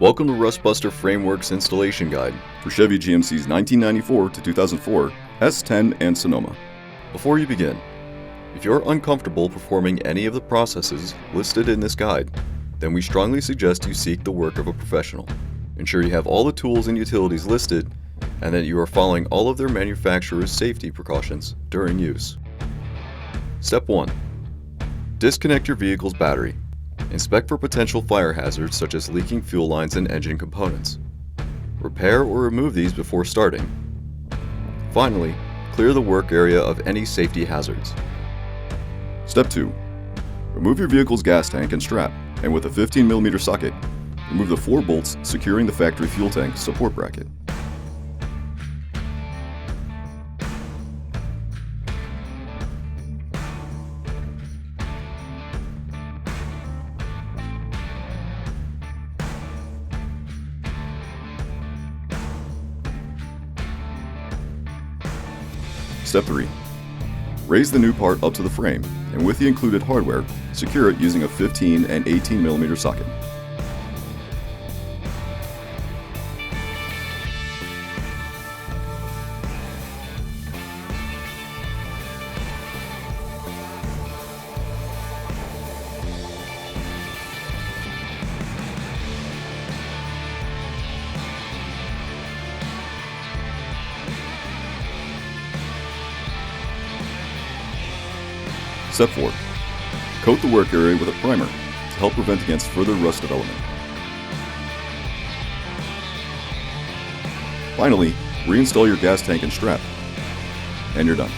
Welcome to Rustbuster Frameworks Installation Guide for Chevy GMC's 1994 to 2004 S10 and Sonoma. Before you begin, if you're uncomfortable performing any of the processes listed in this guide, then we strongly suggest you seek the work of a professional. Ensure you have all the tools and utilities listed and that you are following all of their manufacturer's safety precautions during use. Step 1. Disconnect your vehicle's battery. Inspect for potential fire hazards such as leaking fuel lines and engine components. Repair or remove these before starting. Finally, clear the work area of any safety hazards. Step 2. Remove your vehicle's gas tank and strap, and with a 15mm socket, remove the 4 bolts securing the factory fuel tank support bracket. Step 3. Raise the new part up to the frame, and with the included hardware, secure it using a 15 and 18mm socket. Step 4. Coat the work area with a primer to help prevent against further rust development. Finally, reinstall your gas tank and strap, and you're done.